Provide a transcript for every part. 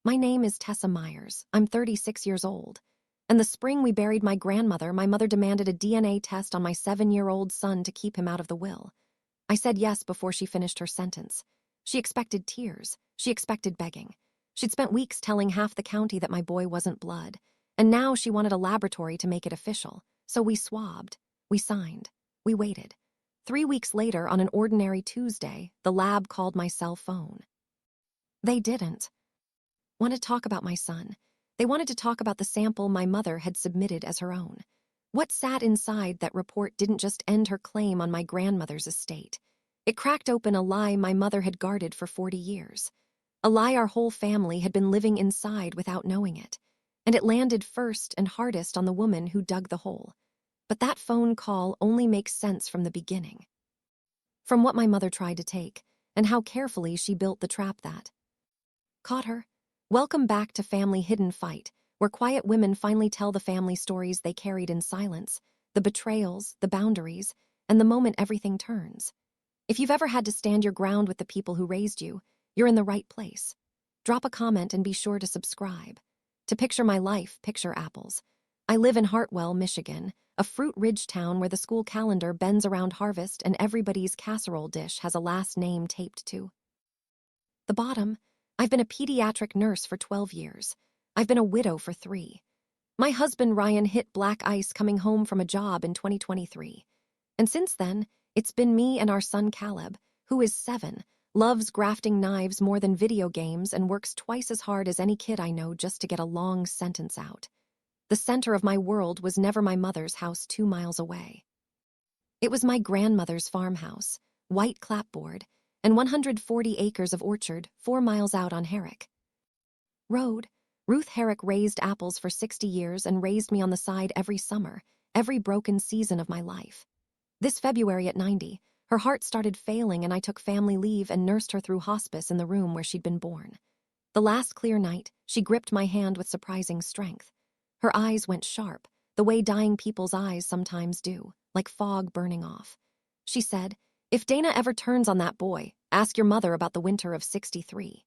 My name is Tessa Myers. I'm 36 years old. And the spring we buried my grandmother, my mother demanded a DNA test on my 7-year-old son to keep him out of the will. I said yes before she finished her sentence. She expected tears. She expected begging. She'd spent weeks telling half the county that my boy wasn't blood. And now she wanted a laboratory to make it official. So we swabbed. We signed. We waited. 3 weeks later, on an ordinary Tuesday, the lab called my cell phone. They didn't want to talk about my son. They wanted to talk about the sample my mother had submitted as her own. What sat inside that report didn't just end her claim on my grandmother's estate. It cracked open a lie my mother had guarded for 40 years. A lie our whole family had been living inside without knowing it. And it landed first and hardest on the woman who dug the hole. But that phone call only makes sense from the beginning. From what my mother tried to take, and how carefully she built the trap that caught her. Welcome back to Family Hidden Fight, where quiet women finally tell the family stories they carried in silence, the betrayals, the boundaries, and the moment everything turns. If you've ever had to stand your ground with the people who raised you, you're in the right place. Drop a comment and be sure to subscribe. To picture my life, picture apples. I live in Hartwell, Michigan, a fruit-ridge town where the school calendar bends around harvest and everybody's casserole dish has a last name taped to the bottom. I've been a pediatric nurse for 12 years. I've been a widow for 3. My husband Ryan hit black ice coming home from a job in 2023. And since then, it's been me and our son Caleb, who is 7, loves grafting knives more than video games and works twice as hard as any kid I know just to get a long sentence out. The center of my world was never my mother's house 2 miles away. It was my grandmother's farmhouse, white clapboard, and 140 acres of orchard 4 miles out on Herrick Road. Ruth Herrick raised apples for 60 years and raised me on the side every summer, every broken season of my life. This February at 90, her heart started failing and I took family leave and nursed her through hospice in the room where she'd been born. The last clear night, she gripped my hand with surprising strength. Her eyes went sharp, the way dying people's eyes sometimes do, like fog burning off. She said, "If Dana ever turns on that boy, ask your mother about the winter of 63.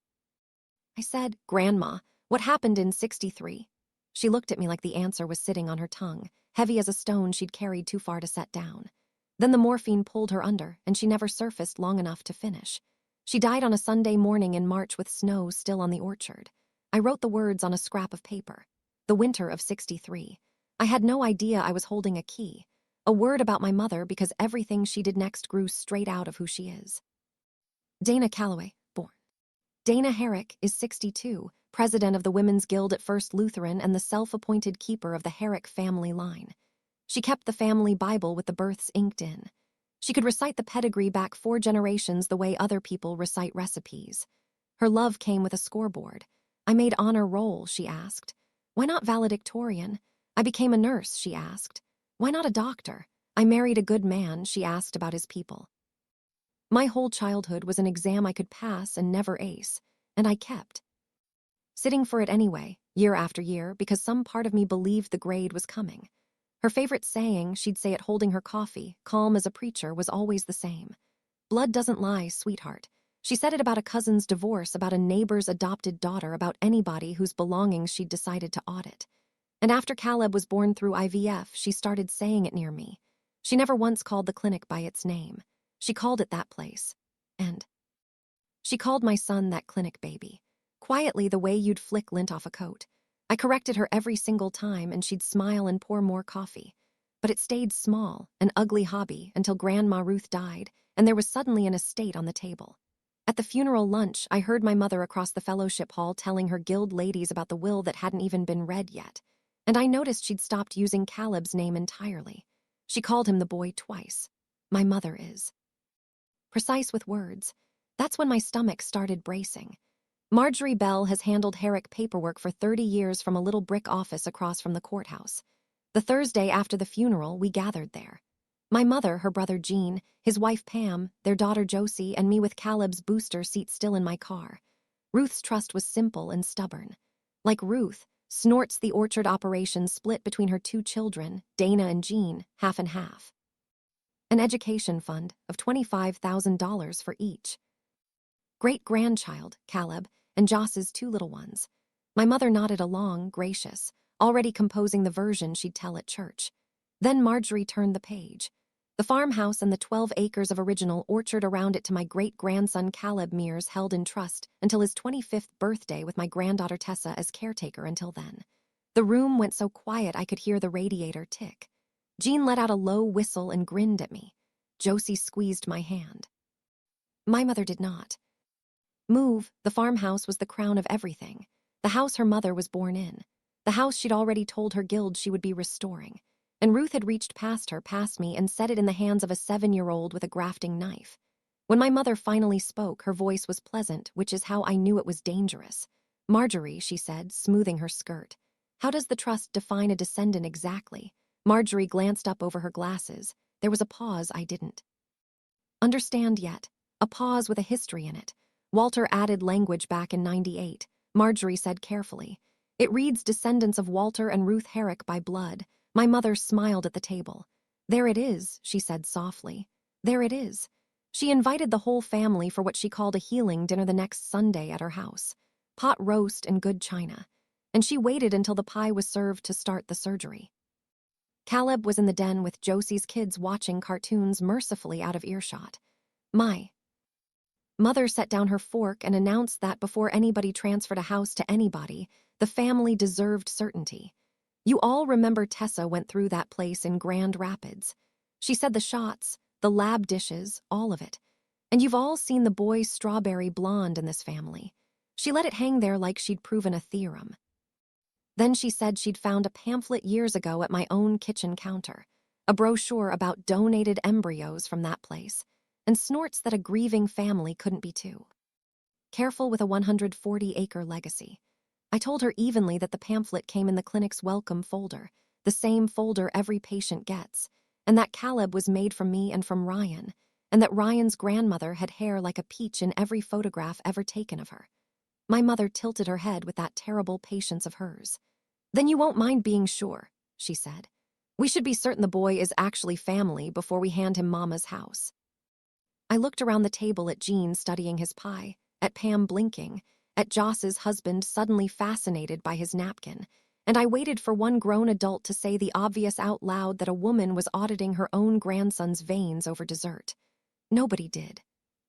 I said, "Grandma, what happened in 63? She looked at me like the answer was sitting on her tongue, heavy as a stone she'd carried too far to set down. Then the morphine pulled her under, and she never surfaced long enough to finish. She died on a Sunday morning in March with snow still on the orchard. I wrote the words on a scrap of paper. The winter of 63. I had no idea I was holding a key. A word about my mother because everything she did next grew straight out of who she is. Dana Calloway, born. Dana Herrick is 62, president of the Women's Guild at First Lutheran and the self-appointed keeper of the Herrick family line. She kept the family Bible with the births inked in. She could recite the pedigree back 4 generations the way other people recite recipes. Her love came with a scoreboard. I made honor roll, she asked. Why not valedictorian? I became a nurse, she asked. Why not a doctor? I married a good man, she asked about his people. My whole childhood was an exam I could pass and never ace, and I kept sitting for it anyway, year after year, because some part of me believed the grade was coming. Her favorite saying, she'd say it holding her coffee, calm as a preacher, was always the same. Blood doesn't lie, sweetheart. She said it about a cousin's divorce, about a neighbor's adopted daughter, about anybody whose belongings she'd decided to audit. And after Caleb was born through IVF, she started saying it near me. She never once called the clinic by its name. She called it that place. And she called my son that clinic baby. Quietly, the way you'd flick lint off a coat. I corrected her every single time, and she'd smile and pour more coffee. But it stayed small, an ugly hobby, until Grandma Ruth died, and there was suddenly an estate on the table. At the funeral lunch, I heard my mother across the fellowship hall telling her guild ladies about the will that hadn't even been read yet. And I noticed she'd stopped using Caleb's name entirely. She called him the boy twice. My mother is precise with words. That's when my stomach started bracing. Marjorie Bell has handled Herrick paperwork for 30 years from a little brick office across from the courthouse. The Thursday after the funeral, we gathered there. My mother, her brother Gene, his wife Pam, their daughter Josie, and me with Caleb's booster seat still in my car. Ruth's trust was simple and stubborn. Like Ruth, Snort's the orchard operation split between her 2 children, Dana and Gene, half and half. An education fund of $25,000 for each. Great-grandchild, Caleb, and Joss's 2 little ones. My mother nodded along, gracious, already composing the version she'd tell at church. Then Marjorie turned the page. The farmhouse and the 12 acres of original orchard around it to my great-grandson Caleb Mears held in trust until his 25th birthday with my granddaughter Tessa as caretaker until then. The room went so quiet I could hear the radiator tick. Jean let out a low whistle and grinned at me. Josie squeezed my hand. My mother did not. Move, the farmhouse was the crown of everything. The house her mother was born in. The house she'd already told her guild she would be restoring. And Ruth had reached past me, and set it in the hands of a 7-year-old with a grafting knife. When my mother finally spoke, her voice was pleasant, which is how I knew it was dangerous. Marjorie, she said, smoothing her skirt. How does the trust define a descendant exactly? Marjorie glanced up over her glasses. There was a pause I didn't understand yet. A pause with a history in it. Walter added language back in '98. Marjorie said carefully. It reads descendants of Walter and Ruth Herrick by blood. My mother smiled at the table. There it is, she said softly. There it is. She invited the whole family for what she called a healing dinner the next Sunday at her house. Pot roast and good china. And she waited until the pie was served to start the surgery. Caleb was in the den with Josie's kids watching cartoons mercifully out of earshot. My mother set down her fork and announced that before anybody transferred a house to anybody, the family deserved certainty. You all remember Tessa went through that place in Grand Rapids. She said the shots, the lab dishes, all of it. And you've all seen the boy's strawberry blonde in this family. She let it hang there like she'd proven a theorem. Then she said she'd found a pamphlet years ago at my own kitchen counter, a brochure about donated embryos from that place, and snorts that a grieving family couldn't be too careful with a 140-acre legacy. I told her evenly that the pamphlet came in the clinic's welcome folder, the same folder every patient gets, and that Caleb was made from me and from Ryan, and that Ryan's grandmother had hair like a peach in every photograph ever taken of her. My mother tilted her head with that terrible patience of hers. Then you won't mind being sure, she said. We should be certain the boy is actually family before we hand him Mama's house. I looked around the table at Jean studying his pie, at Pam blinking, at Joss's husband suddenly fascinated by his napkin, and I waited for one grown adult to say the obvious out loud that a woman was auditing her own grandson's veins over dessert. Nobody did.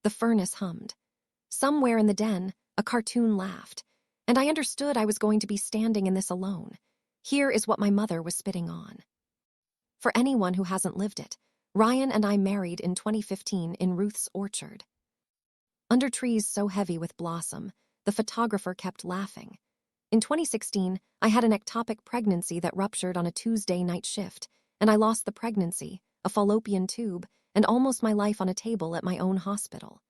The furnace hummed. Somewhere in the den, a cartoon laughed, and I understood I was going to be standing in this alone. Here is what my mother was spitting on. For anyone who hasn't lived it, Ryan and I married in 2015 in Ruth's orchard. Under trees so heavy with blossom, the photographer kept laughing. In 2016, I had an ectopic pregnancy that ruptured on a Tuesday night shift, and I lost the pregnancy, a fallopian tube, and almost my life on a table at my own hospital.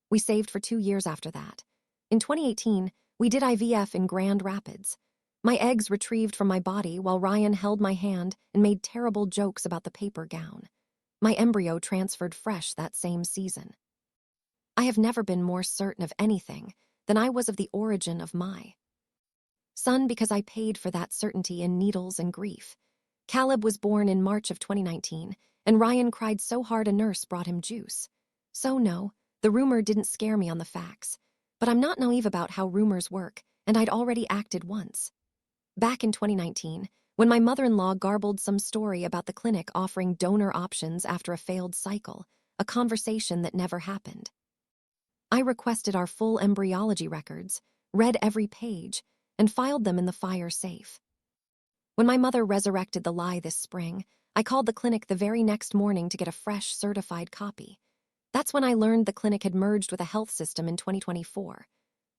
We saved for 2 years after that. In 2018, we did IVF in Grand Rapids. My eggs retrieved from my body while Ryan held my hand and made terrible jokes about the paper gown. My embryo transferred fresh that same season. I have never been more certain of anything than I was of the origin of my son because I paid for that certainty in needles and grief. Caleb was born in March of 2019, and Ryan cried so hard a nurse brought him juice. So no, the rumor didn't scare me on the facts. But I'm not naive about how rumors work, and I'd already acted once. Back in 2019, when my mother-in-law garbled some story about the clinic offering donor options after a failed cycle, a conversation that never happened. I requested our full embryology records, read every page, and filed them in the fire safe. When my mother resurrected the lie this spring, I called the clinic the very next morning to get a fresh certified copy. That's when I learned the clinic had merged with a health system in 2024.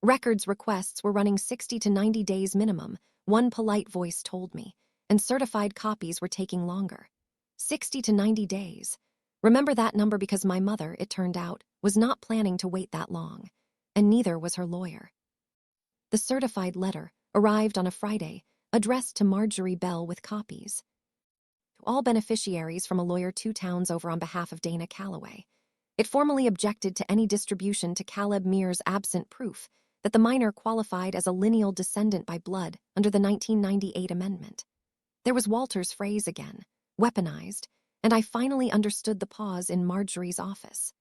Records requests were running 60 to 90 days minimum, one polite voice told me, and certified copies were taking longer. 60 to 90 days. Remember that number because my mother, it turned out, was not planning to wait that long, and neither was her lawyer. The certified letter arrived on a Friday, addressed to Marjorie Bell with copies. To all beneficiaries from a lawyer 2 towns over on behalf of Dana Calloway. It formally objected to any distribution to Caleb Mears absent proof that the minor qualified as a lineal descendant by blood under the 1998 amendment. There was Walter's phrase again, weaponized, and I finally understood the pause in Marjorie's office.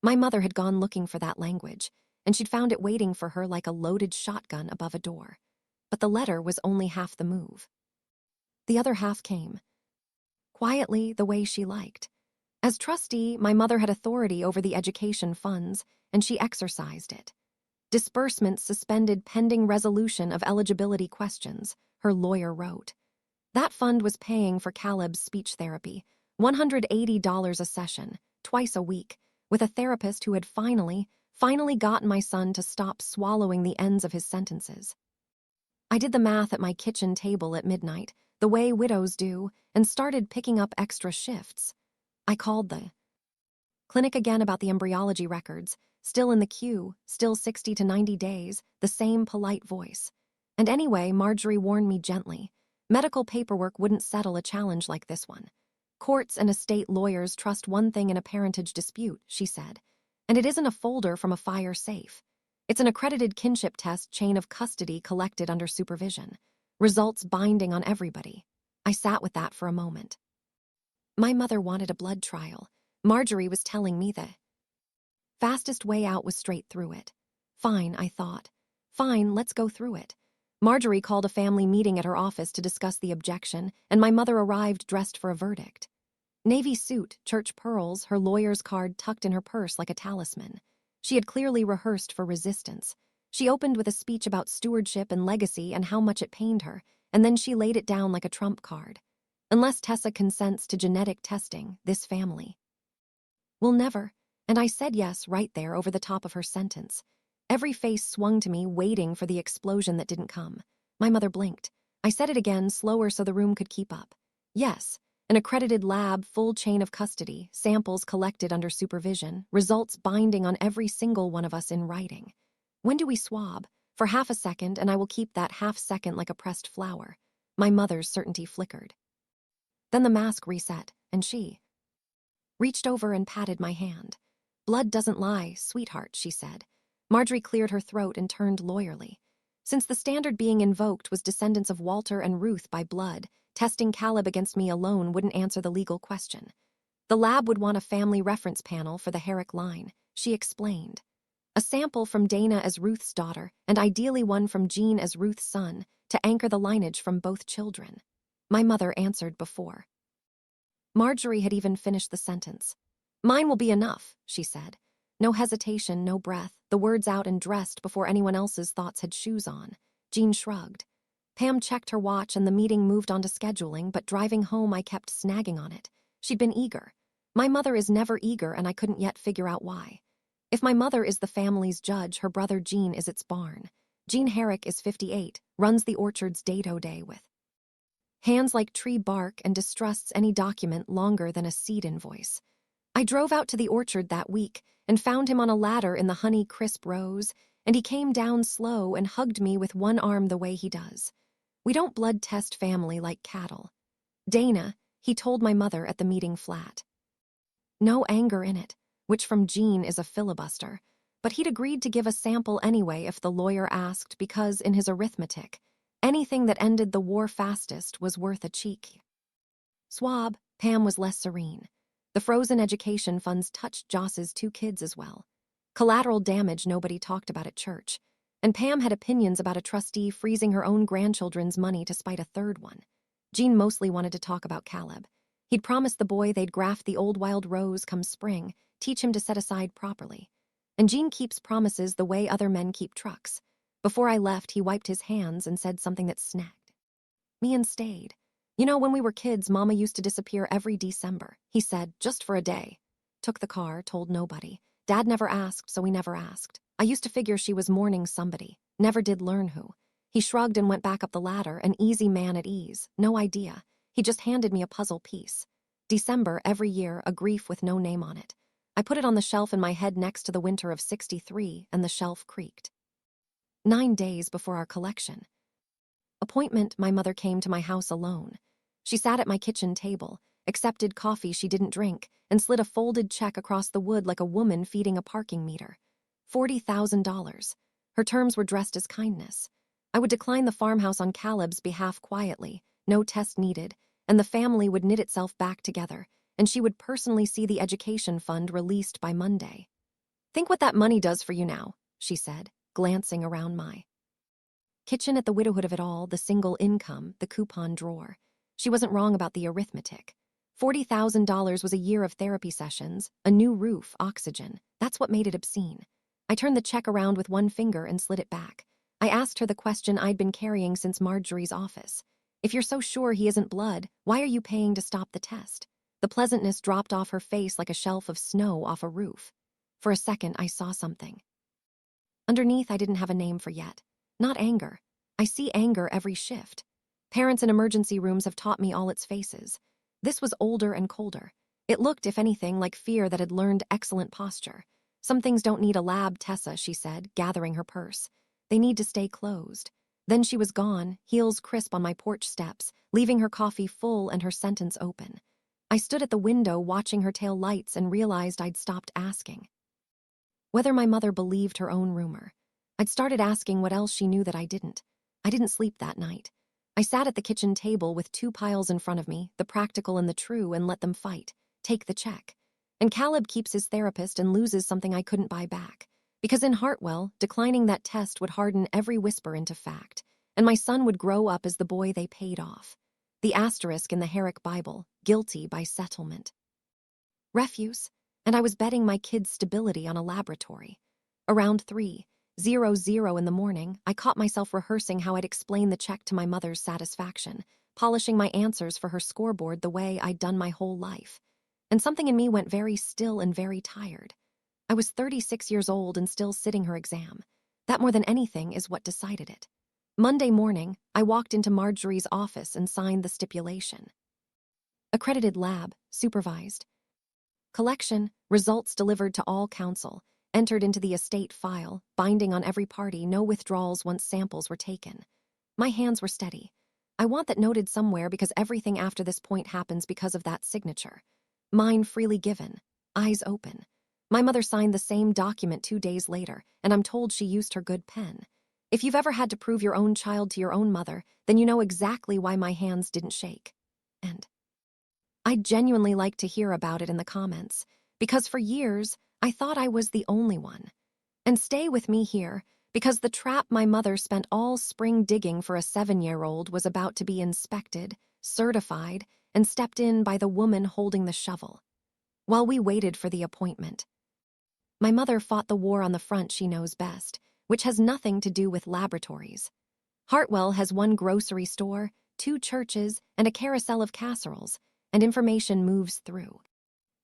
My mother had gone looking for that language, and she'd found it waiting for her like a loaded shotgun above a door. but the letter was only half the move. The other half came, quietly, the way she liked. As trustee, my mother had authority over the education funds, and she exercised it. Disbursements suspended pending resolution of eligibility questions, her lawyer wrote. That fund was paying for Caleb's speech therapy, $180 a session, twice a week, with a therapist who had finally gotten my son to stop swallowing the ends of his sentences. I did the math at my kitchen table at midnight, the way widows do, and started picking up extra shifts. I called the clinic again about the embryology records, still in the queue, still 60 to 90 days, the same polite voice. And anyway, Marjorie warned me gently. Medical paperwork wouldn't settle a challenge like this one. Courts and estate lawyers trust one thing in a parentage dispute, she said. And it isn't a folder from a fire safe. It's an accredited kinship test chain of custody collected under supervision. Results binding on everybody. I sat with that for a moment. My mother wanted a blood trial. Marjorie was telling me the fastest way out was straight through it. Fine, I thought. Fine, let's go through it. Marjorie called a family meeting at her office to discuss the objection, and my mother arrived dressed for a verdict. Navy suit, church pearls, her lawyer's card tucked in her purse like a talisman. She had clearly rehearsed for resistance. She opened with a speech about stewardship and legacy and how much it pained her, and then she laid it down like a trump card. Unless Tessa consents to genetic testing, this family will never, and I said yes right there over the top of her sentence. Every face swung to me, waiting for the explosion that didn't come. My mother blinked. I said it again, slower so the room could keep up. Yes, an accredited lab, full chain of custody, samples collected under supervision, results binding on every single one of us in writing. When do we swab? For half a second, and I will keep that half second like a pressed flower. My mother's certainty flickered. Then the mask reset, and she reached over and patted my hand. Blood doesn't lie, sweetheart, she said. Marjorie cleared her throat and turned lawyerly. Since the standard being invoked was descendants of Walter and Ruth by blood, testing Caleb against me alone wouldn't answer the legal question. The lab would want a family reference panel for the Herrick line, she explained. A sample from Dana as Ruth's daughter, and ideally one from Jean as Ruth's son, to anchor the lineage from both children. My mother answered before Marjorie had even finished the sentence. Mine will be enough, she said. No hesitation, no breath, the words out and dressed before anyone else's thoughts had shoes on. Jean shrugged. Pam checked her watch and the meeting moved on to scheduling, but driving home I kept snagging on it. She'd been eager. My mother is never eager, and I couldn't yet figure out why. If my mother is the family's judge, her brother Jean is its barn. Jean Herrick is 58, runs the orchards day-to-day with hands like tree bark and distrusts any document longer than a seed invoice. I drove out to the orchard that week and found him on a ladder in the honey-crisp rows, and he came down slow and hugged me with one arm the way he does. We don't blood test family like cattle. Dana, he told my mother at the meeting flat. No anger in it, which from Jean is a filibuster, but he'd agreed to give a sample anyway if the lawyer asked because, in his arithmetic, anything that ended the war fastest was worth a cheek swab. Pam was less serene. The frozen education funds touched Joss's 2 kids as well. Collateral damage nobody talked about at church. And Pam had opinions about a trustee freezing her own grandchildren's money to spite a third one. Jean mostly wanted to talk about Caleb. He'd promised the boy they'd graft the old wild rose come spring, teach him to set aside properly. And Jean keeps promises the way other men keep trucks. Before I left, he wiped his hands and said something that snagged me and stayed. You know, when we were kids, Mama used to disappear every December, he said, just for a day. Took the car, told nobody. Dad never asked, so we never asked. I used to figure she was mourning somebody. Never did learn who. He shrugged and went back up the ladder, an easy man at ease. No idea. He just handed me a puzzle piece. December, every year, a grief with no name on it. I put it on the shelf in my head next to the winter of '63, and the shelf creaked. 9 days before our collection appointment, my mother came to my house alone. She sat at my kitchen table, accepted coffee she didn't drink, and slid a folded check across the wood like a woman feeding a parking meter. $40,000. Her terms were dressed as kindness. I would decline the farmhouse on Caleb's behalf quietly, no test needed, and the family would knit itself back together, and she would personally see the education fund released by Monday. Think what that money does for you now, she said, glancing around my Kitchen at the widowhood of it all, the single income, the coupon drawer. She wasn't wrong about the arithmetic. $40,000 was a year of therapy sessions, a new roof, oxygen. That's what made it obscene. I turned the check around with one finger and slid it back. I asked her the question I'd been carrying since Marjorie's office. If you're so sure he isn't blood, why are you paying to stop the test? The pleasantness dropped off her face like a shelf of snow off a roof. For a second, I saw something. Underneath, I didn't have a name for yet. Not anger. I see anger every shift. Parents in emergency rooms have taught me all its faces. This was older and colder. It looked, if anything, like fear that had learned excellent posture. Some things don't need a lab, Tessa, she said, gathering her purse. They need to stay closed. Then she was gone, heels crisp on my porch steps, leaving her coffee full and her sentence open. I stood at the window watching her tail lights and realized I'd stopped asking whether my mother believed her own rumor. I'd started asking what else she knew that I didn't. I didn't sleep that night. I sat at the kitchen table with two piles in front of me, the practical and the true, and let them fight. Take the check. And Caleb keeps his therapist and loses something I couldn't buy back. Because in Hartwell, declining that test would harden every whisper into fact, and my son would grow up as the boy they paid off. The asterisk in the Herrick Bible, guilty by settlement. Refuse, and I was betting my kid's stability on a laboratory. Around 3:00 in the morning, I caught myself rehearsing how I'd explain the check to my mother's satisfaction, polishing my answers for her scoreboard the way I'd done my whole life. And something in me went very still and very tired. I was 36 years old and still sitting her exam. That more than anything is what decided it. Monday morning, I walked into Marjorie's office and signed the stipulation. Accredited lab, supervised. Collection, results delivered to all counsel, entered into the estate file, binding on every party, no withdrawals once samples were taken. My hands were steady. I want that noted somewhere because everything after this point happens because of that signature. Mine freely given, eyes open. My mother signed the same document 2 days later, and I'm told she used her good pen. If you've ever had to prove your own child to your own mother, then you know exactly why my hands didn't shake. And I'd genuinely like to hear about it in the comments, because for years, I thought I was the only one. And stay with me here, because the trap my mother spent all spring digging for a 7-year-old was about to be inspected, certified, and stepped in by the woman holding the shovel. While we waited for the appointment, my mother fought the war on the front she knows best, which has nothing to do with laboratories. Hartwell has one grocery store, 2 churches, and a carousel of casseroles, and information moves through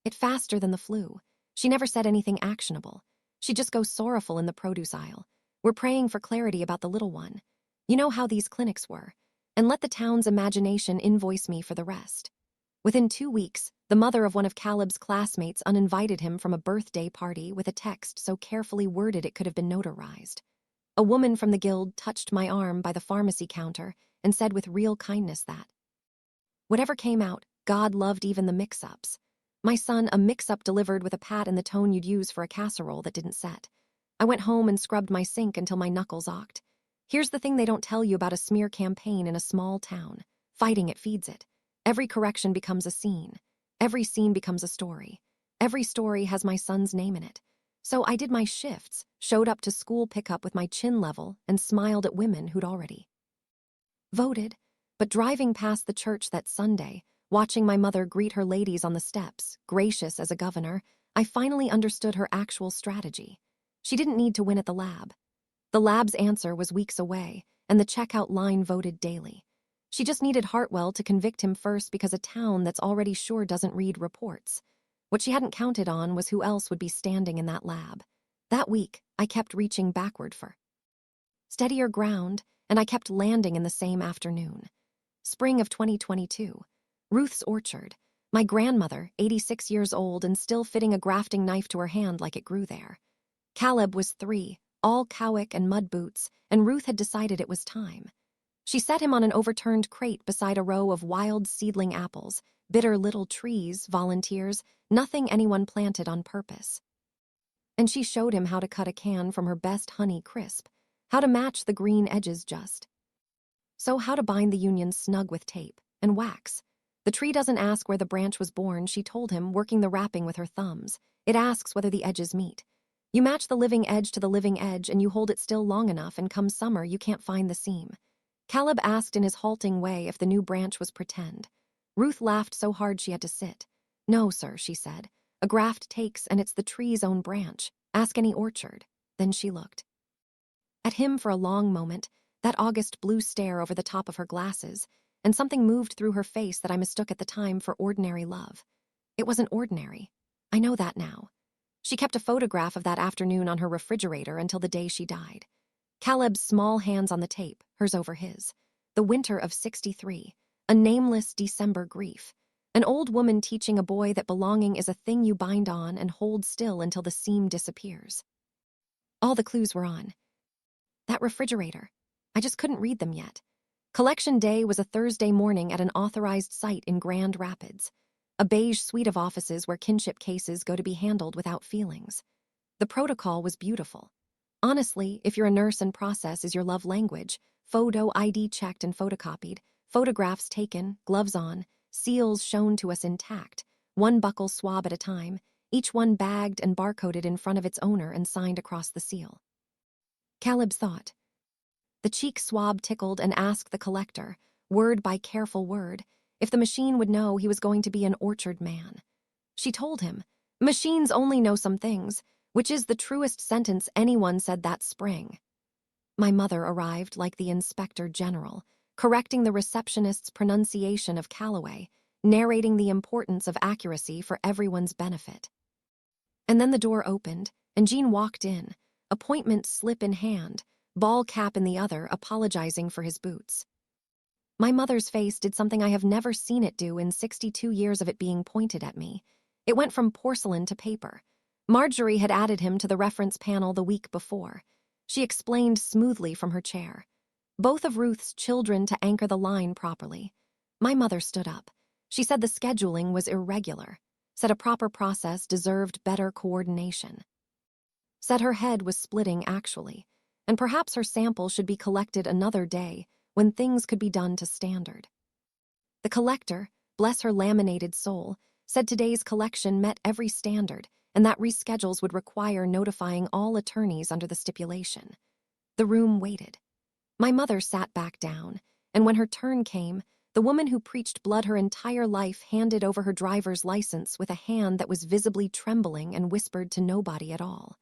it faster than the flu. She never said anything actionable. She'd just go sorrowful in the produce aisle. We're praying for clarity about the little one. You know how these clinics were. And let the town's imagination invoice me for the rest. Within 2 weeks, the mother of one of Caleb's classmates uninvited him from a birthday party with a text so carefully worded it could have been notarized. A woman from the guild touched my arm by the pharmacy counter and said with real kindness that whatever came out, God loved even the mix-ups. My son, a mix-up delivered with a pat in the tone you'd use for a casserole that didn't set. I went home and scrubbed my sink until my knuckles ocked. Here's the thing they don't tell you about a smear campaign in a small town. Fighting it feeds it. Every correction becomes a scene. Every scene becomes a story. Every story has my son's name in it. So I did my shifts, showed up to school pickup with my chin level, and smiled at women who'd already voted. But driving past the church that Sunday, watching my mother greet her ladies on the steps, gracious as a governor, I finally understood her actual strategy. She didn't need to win at the lab. The lab's answer was weeks away, and the checkout line voted daily. She just needed Hartwell to convict him first because a town that's already sure doesn't read reports. What she hadn't counted on was who else would be standing in that lab. That week, I kept reaching backward for steadier ground, and I kept landing in the same afternoon. Spring of 2022. Ruth's orchard. My grandmother, 86 years old and still fitting a grafting knife to her hand like it grew there. Caleb was 3, all cowick and mud boots, and Ruth had decided it was time. She set him on an overturned crate beside a row of wild seedling apples, bitter little trees, volunteers, nothing anyone planted on purpose. And she showed him how to cut a can from her best honey crisp, how to match the green edges just so, how to bind the unions snug with tape and wax. The tree doesn't ask where the branch was born, she told him, working the wrapping with her thumbs. It asks whether the edges meet. You match the living edge to the living edge and you hold it still long enough, and come summer you can't find the seam. Caleb asked in his halting way if the new branch was pretend. Ruth laughed so hard she had to sit. No, sir, she said. A graft takes, and it's the tree's own branch. Ask any orchard. Then she looked at him for a long moment, that August blue stare over the top of her glasses, and something moved through her face that I mistook at the time for ordinary love. It wasn't ordinary. I know that now. She kept a photograph of that afternoon on her refrigerator until the day she died. Caleb's small hands on the tape, hers over his. The winter of '63, a nameless December grief. An old woman teaching a boy that belonging is a thing you bind on and hold still until the seam disappears. All the clues were on that refrigerator. I just couldn't read them yet. Collection day was a Thursday morning at an authorized site in Grand Rapids, a beige suite of offices where kinship cases go to be handled without feelings. The protocol was beautiful. Honestly, if you're a nurse and process is your love language, photo ID checked and photocopied, photographs taken, gloves on, seals shown to us intact, one buckle swab at a time, each one bagged and barcoded in front of its owner and signed across the seal. Caleb thought. The cheek swab tickled and asked the collector, word by careful word, if the machine would know he was going to be an orchard man. She told him, machines only know some things, which is the truest sentence anyone said that spring. My mother arrived like the inspector general, correcting the receptionist's pronunciation of Callaway, narrating the importance of accuracy for everyone's benefit. And then the door opened, and Jean walked in, appointment slip in hand, ball cap in the other, apologizing for his boots. My mother's face did something I have never seen it do in 62 years of it being pointed at me. It went from porcelain to paper. Marjorie had added him to the reference panel the week before. She explained smoothly from her chair. Both of Ruth's children to anchor the line properly. My mother stood up. She said the scheduling was irregular, said a proper process deserved better coordination. Said her head was splitting actually, and perhaps her sample should be collected another day when things could be done to standard. The collector, bless her laminated soul, said today's collection met every standard and that reschedules would require notifying all attorneys under the stipulation. The room waited. My mother sat back down, and when her turn came, the woman who preached blood her entire life handed over her driver's license with a hand that was visibly trembling and whispered to nobody at all.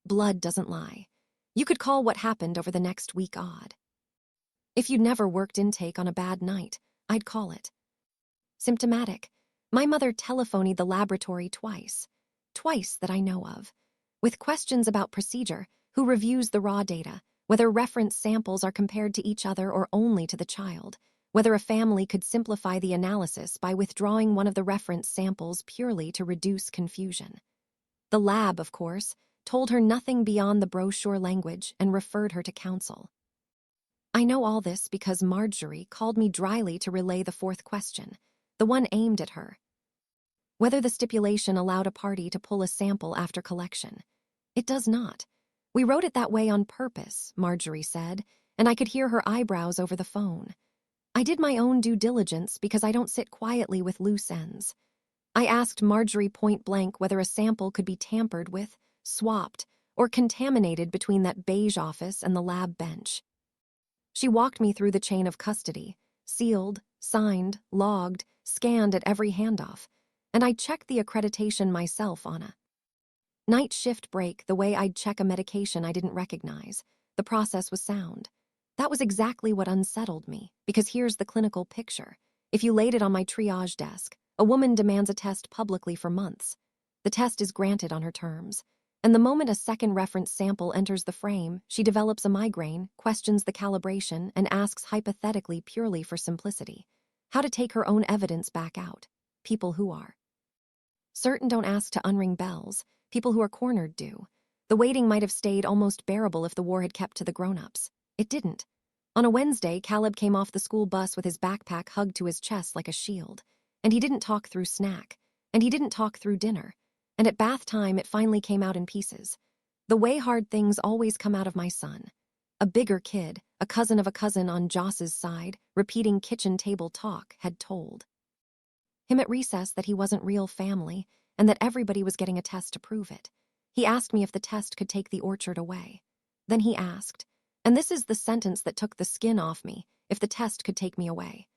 Blood doesn't lie. You could call what happened over the next week odd. If you'd never worked intake on a bad night, I'd call it symptomatic. My mother telephoned the laboratory twice that I know of, with questions about procedure, who reviews the raw data, whether reference samples are compared to each other or only to the child, whether a family could simplify the analysis by withdrawing one of the reference samples purely to reduce confusion. The lab, of course, told her nothing beyond the brochure language and referred her to counsel. I know all this because Marjorie called me dryly to relay the fourth question, the one aimed at her. Whether the stipulation allowed a party to pull a sample after collection. It does not. We wrote it that way on purpose, Marjorie said, and I could hear her eyebrows over the phone. I did my own due diligence because I don't sit quietly with loose ends. I asked Marjorie point blank whether a sample could be tampered with, swapped, or contaminated between that beige office and the lab bench. She walked me through the chain of custody, sealed, signed, logged, scanned at every handoff, and I checked the accreditation myself on a night shift break the way I'd check a medication I didn't recognize. The process was sound. That was exactly what unsettled me, because here's the clinical picture. If you laid it on my triage desk, a woman demands a test publicly for months. The test is granted on her terms. And the moment a second reference sample enters the frame, she develops a migraine, questions the calibration, and asks hypothetically purely for simplicity. How to take her own evidence back out. People who are certain don't ask to unring bells. People who are cornered do. The waiting might have stayed almost bearable if the war had kept to the grown-ups. It didn't. On a Wednesday, Caleb came off the school bus with his backpack hugged to his chest like a shield. And he didn't talk through snack. And he didn't talk through dinner. And at bath time, it finally came out in pieces. The way hard things always come out of my son. A bigger kid, a cousin of a cousin on Joss's side, repeating kitchen table talk, had told him at recess that he wasn't real family and that everybody was getting a test to prove it. He asked me if the test could take the orchard away. Then he asked, and this is the sentence that took the skin off me, if the test could take me away.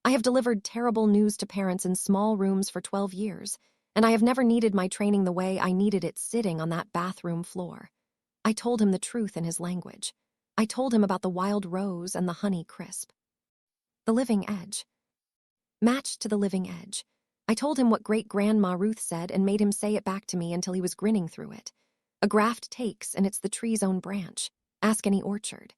I have delivered terrible news to parents in small rooms for 12 years, and I have never needed my training the way I needed it sitting on that bathroom floor. I told him the truth in his language. I told him about the wild rose and the honey crisp. The living edge. Matched to the living edge. I told him what great-grandma Ruth said and made him say it back to me until he was grinning through it. A graft takes, and it's the tree's own branch. Ask any orchard.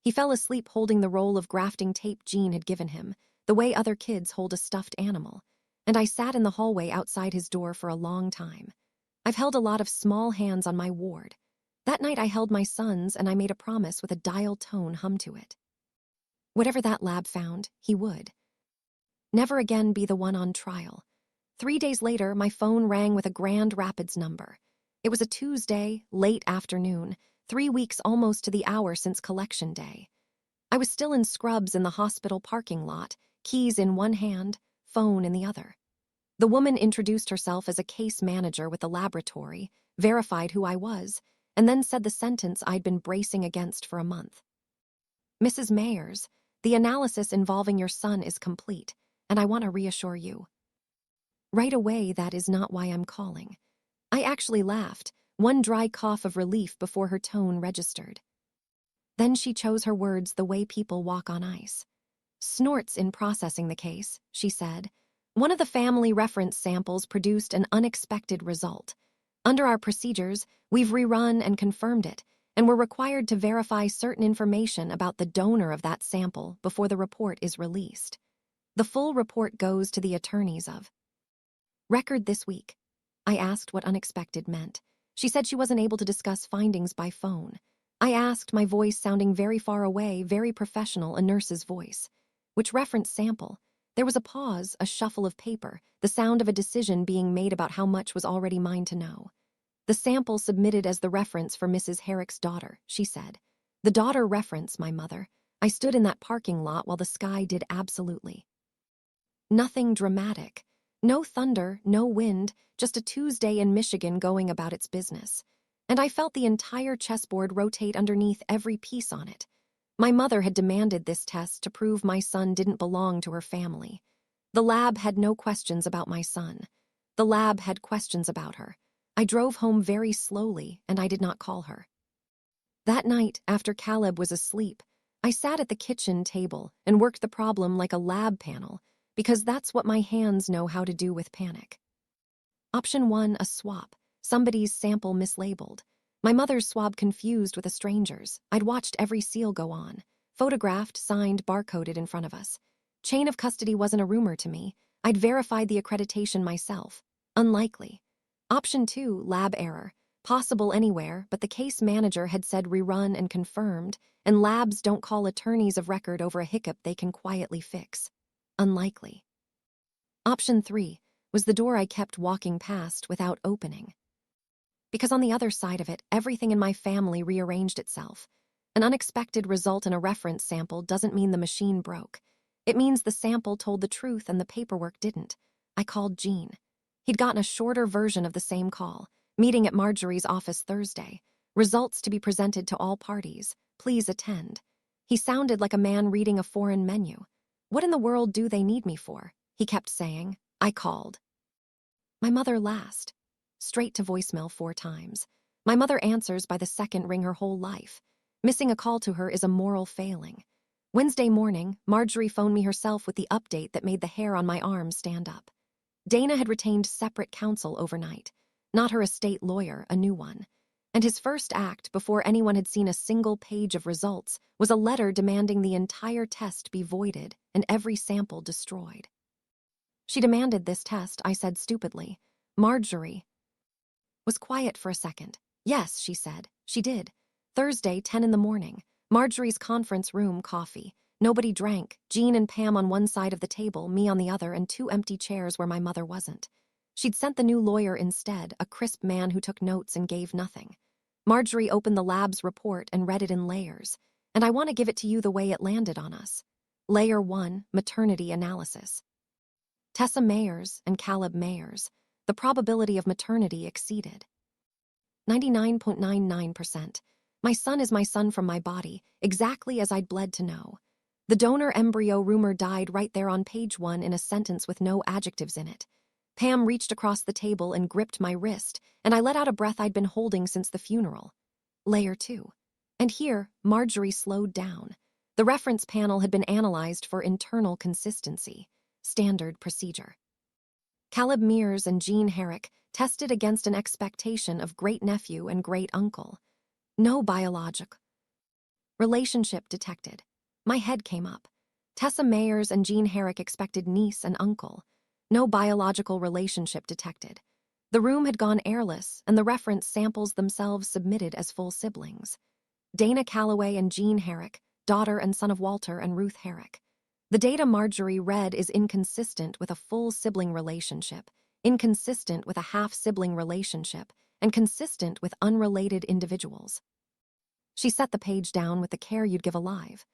He fell asleep holding the roll of grafting tape Jean had given him, the way other kids hold a stuffed animal, and I sat in the hallway outside his door for a long time. I've held a lot of small hands on my ward. That night I held my son's, and I made a promise with a dial tone hum to it. Whatever that lab found, he would never again be the one on trial. 3 days later, my phone rang with a Grand Rapids number. It was a Tuesday, late afternoon, 3 weeks almost to the hour since collection day. I was still in scrubs in the hospital parking lot, keys in one hand, phone in the other. The woman introduced herself as a case manager with the laboratory, verified who I was, and then said the sentence I'd been bracing against for a month. Mrs. Mayers, the analysis involving your son is complete, and I want to reassure you. Right away, that is not why I'm calling. I actually laughed, one dry cough of relief before her tone registered. Then she chose her words the way people walk on ice. Snorts in processing the case, she said. One of the family reference samples produced an unexpected result. Under our procedures, we've rerun and confirmed it, and we're required to verify certain information about the donor of that sample before the report is released. The full report goes to the attorneys of record this week. I asked what unexpected meant. She said she wasn't able to discuss findings by phone. I asked, my voice sounding very far away, very professional, a nurse's voice. Which reference sample? There was a pause, a shuffle of paper, the sound of a decision being made about how much was already mine to know. The sample submitted as the reference for Mrs. Herrick's daughter, she said. The daughter reference, my mother. I stood in that parking lot while the sky did absolutely nothing dramatic. No thunder, no wind, just a Tuesday in Michigan going about its business. And I felt the entire chessboard rotate underneath every piece on it. My mother had demanded this test to prove my son didn't belong to her family. The lab had no questions about my son. The lab had questions about her. I drove home very slowly, and I did not call her. That night, after Caleb was asleep, I sat at the kitchen table and worked the problem like a lab panel, because that's what my hands know how to do with panic. Option 1, a swap. Somebody's sample mislabeled. My mother's swab confused with a stranger's. I'd watched every seal go on. Photographed, signed, barcoded in front of us. Chain of custody wasn't a rumor to me. I'd verified the accreditation myself. Unlikely. Option 2, lab error. Possible anywhere, but the case manager had said rerun and confirmed, and labs don't call attorneys of record over a hiccup they can quietly fix. Unlikely. Option 3 was the door I kept walking past without opening. Because on the other side of it, everything in my family rearranged itself. An unexpected result in a reference sample doesn't mean the machine broke. It means the sample told the truth and the paperwork didn't. I called Jean. He'd gotten a shorter version of the same call. Meeting at Marjorie's office Thursday. Results to be presented to all parties. Please attend. He sounded like a man reading a foreign menu. What in the world do they need me for? He kept saying. I called. My mother last. Straight to voicemail 4 times. My mother answers by the second ring her whole life. Missing a call to her is a moral failing. Wednesday morning, Marjorie phoned me herself with the update that made the hair on my arm stand up. Dana had retained separate counsel overnight. Not her estate lawyer, a new one. And his first act, before anyone had seen a single page of results, was a letter demanding the entire test be voided and every sample destroyed. She demanded this test, I said stupidly. Marjorie was quiet for a second. Yes, she said. She did. Thursday, 10 in the morning. Marjorie's conference room, coffee. Nobody drank. Jean and Pam on one side of the table, me on the other, and 2 empty chairs where my mother wasn't. She'd sent the new lawyer instead, a crisp man who took notes and gave nothing. Marjorie opened the lab's report and read it in layers. And I want to give it to you the way it landed on us. Layer 1, maternity analysis. Tessa Mayers and Caleb Mayers. The probability of maternity exceeded. 99.99%. My son is my son from my body, exactly as I'd bled to know. The donor embryo rumor died right there on page 1 in a sentence with no adjectives in it. Pam reached across the table and gripped my wrist, and I let out a breath I'd been holding since the funeral. Layer 2. And here, Marjorie slowed down. The reference panel had been analyzed for internal consistency. Standard procedure. Caleb Mears and Jean Herrick tested against an expectation of great-nephew and great-uncle. No biologic relationship detected. My head came up. Tessa Mayers and Jean Herrick expected niece and uncle. No biological relationship detected. The room had gone airless, and the reference samples themselves submitted as full siblings. Dana Calloway and Jean Herrick, daughter and son of Walter and Ruth Herrick. The data Marjorie read is inconsistent with a full sibling relationship, inconsistent with a half-sibling relationship, and consistent with unrelated individuals. She set the page down with the care you'd give alive.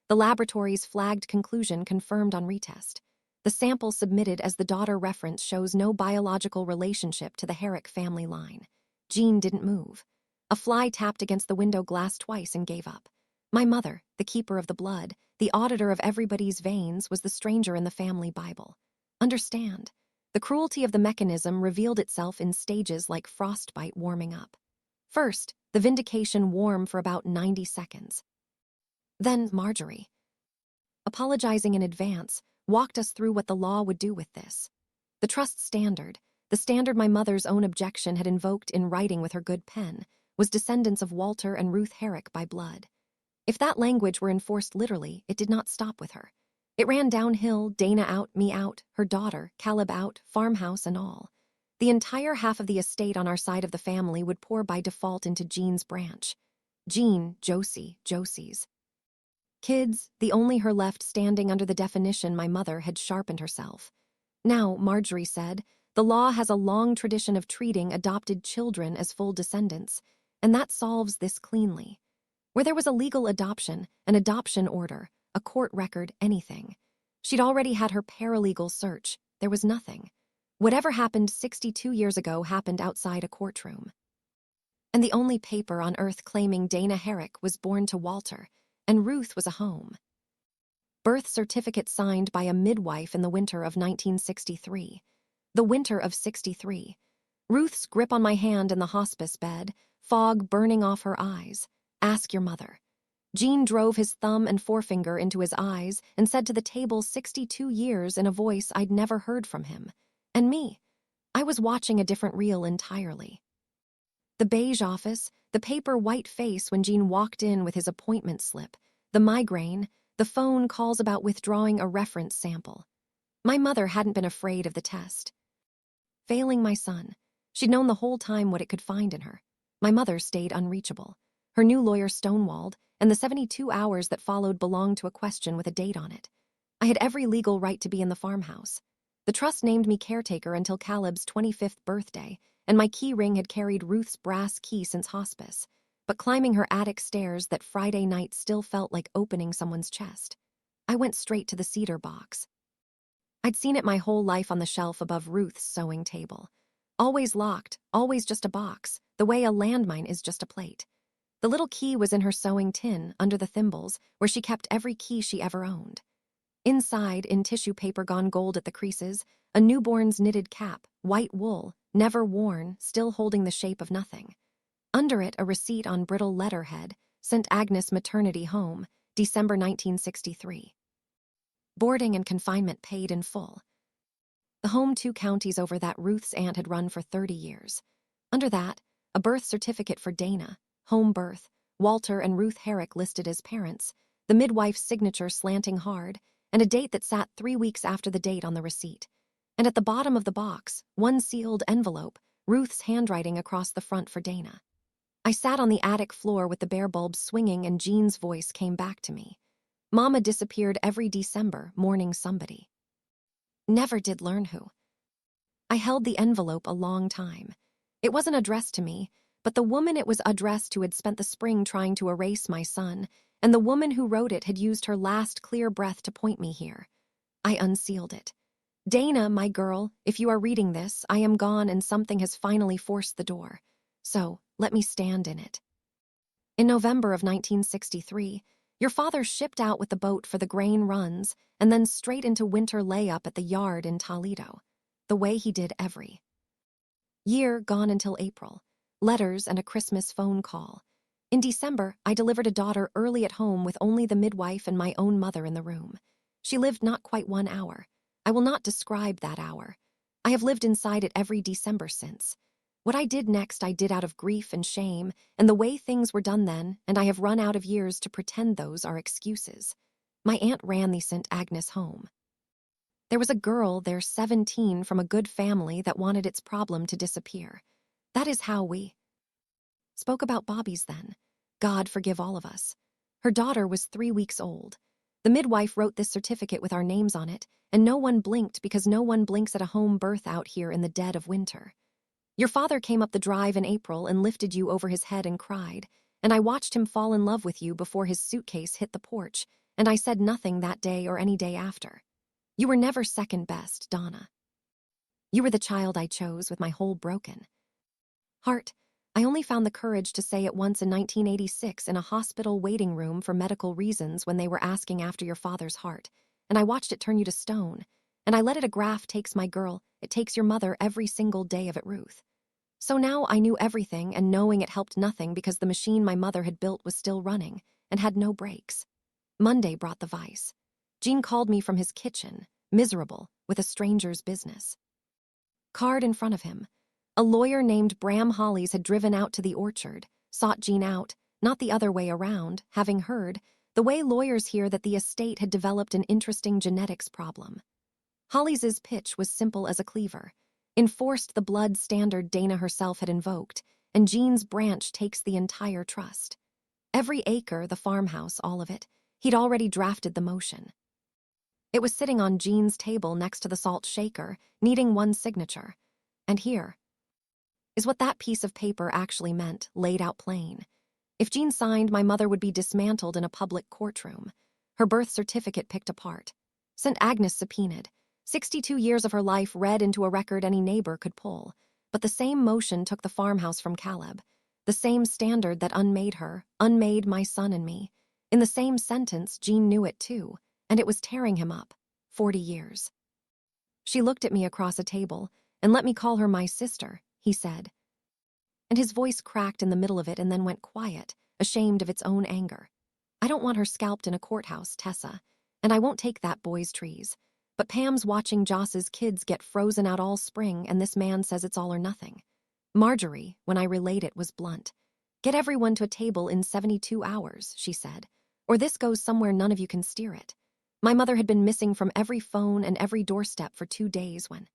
The laboratory's flagged conclusion confirmed on retest. The sample submitted as the daughter reference shows no biological relationship to the Herrick family line. Jean didn't move. A fly tapped against the window glass twice and gave up. My mother, the keeper of the blood, the auditor of everybody's veins, was the stranger in the family Bible. Understand, the cruelty of the mechanism revealed itself in stages like frostbite warming up. First, the vindication warm for about 90 seconds. Then Marjorie, apologizing in advance, walked us through what the law would do with this. The trust standard, the standard my mother's own objection had invoked in writing with her good pen, was descendants of Walter and Ruth Herrick by blood. If that language were enforced literally, it did not stop with her. It ran downhill, Dana out, me out, her daughter, Caleb out, farmhouse and all. The entire half of the estate on our side of the family would pour by default into Jean's branch. Jean, Josie, Josie's kids, the only her left standing under the definition my mother had sharpened herself. Now, Marjorie said, the law has a long tradition of treating adopted children as full descendants, and that solves this cleanly. Where there was a legal adoption, an adoption order, a court record, anything. She'd already had her paralegal search. There was nothing. Whatever happened 62 years ago happened outside a courtroom. And the only paper on earth claiming Dana Herrick was born to Walter, and Ruth was a home. Birth certificate signed by a midwife in the winter of 1963. The winter of 63. Ruth's grip on my hand in the hospice bed, fog burning off her eyes. Ask your mother. Jean drove his thumb and forefinger into his eyes and said to the table 62 years in a voice I'd never heard from him. And me. I was watching a different reel entirely. The beige office, the paper white face when Jean walked in with his appointment slip, the migraine, the phone calls about withdrawing a reference sample. My mother hadn't been afraid of the test. Failing my son. She'd known the whole time what it could find in her. My mother stayed unreachable. Her new lawyer stonewalled, and the 72 hours that followed belonged to a question with a date on it. I had every legal right to be in the farmhouse. The trust named me caretaker until Caleb's 25th birthday, and my key ring had carried Ruth's brass key since hospice. But climbing her attic stairs that Friday night still felt like opening someone's chest. I went straight to the cedar box. I'd seen it my whole life on the shelf above Ruth's sewing table. Always locked, always just a box, the way a landmine is just a plate. The little key was in her sewing tin, under the thimbles, where she kept every key she ever owned. Inside, in tissue paper gone gold at the creases, a newborn's knitted cap, white wool, never worn, still holding the shape of nothing. Under it, a receipt on brittle letterhead, sent Agnes maternity home, December 1963. Boarding and confinement paid in full. The home 2 counties over that Ruth's aunt had run for 30 years. Under that, a birth certificate for Dana, home birth, Walter and Ruth Herrick listed as parents, the midwife's signature slanting hard, and a date that sat 3 weeks after the date on the receipt. And at the bottom of the box, one sealed envelope, Ruth's handwriting across the front for Dana. I sat on the attic floor with the bare bulbs swinging and Jean's voice came back to me. Mama disappeared every December, mourning somebody. Never did learn who. I held the envelope a long time. It wasn't addressed to me, but the woman it was addressed to had spent the spring trying to erase my son, and the woman who wrote it had used her last clear breath to point me here. I unsealed it. Dana, my girl, if you are reading this, I am gone and something has finally forced the door. So, let me stand in it. In November of 1963, your father shipped out with the boat for the grain runs and then straight into winter layup at the yard in Toledo, the way he did every year gone until April. Letters and a Christmas phone call. In December, I delivered a daughter early at home with only the midwife and my own mother in the room. She lived not quite 1 hour. I will not describe that hour. I have lived inside it every December since. What I did next I did out of grief and shame, and the way things were done then, and I have run out of years to pretend those are excuses. My aunt ran the St. Agnes home. There was a girl there 17 from a good family that wanted its problem to disappear. That is how we spoke about Bobby's then. God forgive all of us. Her daughter was 3 weeks old. The midwife wrote this certificate with our names on it, and no one blinked because no one blinks at a home birth out here in the dead of winter. Your father came up the drive in April and lifted you over his head and cried, and I watched him fall in love with you before his suitcase hit the porch, and I said nothing that day or any day after. You were never second best, Donna. You were the child I chose with my whole broken heart. I only found the courage to say it once in 1986 in a hospital waiting room for medical reasons when they were asking after your father's heart, and I watched it turn you to stone, and I let it a graph takes my girl, it takes your mother every single day of it, Ruth. So now I knew everything, and knowing it helped nothing because the machine my mother had built was still running and had no brakes. Monday brought the vice. Gene called me from his kitchen, miserable, with a stranger's business card in front of him. A lawyer named Bram Hollies had driven out to the orchard, sought Gene out, not the other way around, having heard, the way lawyers hear, that the estate had developed an interesting genetics problem. Hollies's pitch was simple as a cleaver. Enforced the blood standard Dana herself had invoked, and Gene's branch takes the entire trust. Every acre, the farmhouse, all of it, he'd already drafted the motion. It was sitting on Gene's table next to the salt shaker, needing one signature. And here is what that piece of paper actually meant, laid out plain. If Gene signed, my mother would be dismantled in a public courtroom. Her birth certificate picked apart. St. Agnes subpoenaed. 62 years of her life read into a record any neighbor could pull. But the same motion took the farmhouse from Caleb. The same standard that unmade her, unmade my son and me. In the same sentence, Gene knew it too, and it was tearing him up. 40 years. She looked at me across a table, and let me call her my sister, he said. And his voice cracked in the middle of it and then went quiet, ashamed of its own anger. I don't want her scalped in a courthouse, Tessa, and I won't take that boy's trees. But Pam's watching Joss's kids get frozen out all spring, and this man says it's all or nothing. Marjorie, when I relayed it, was blunt. Get everyone to a table in 72 hours, she said, or this goes somewhere none of you can steer it. My mother had been missing from every phone and every doorstep for 2 days when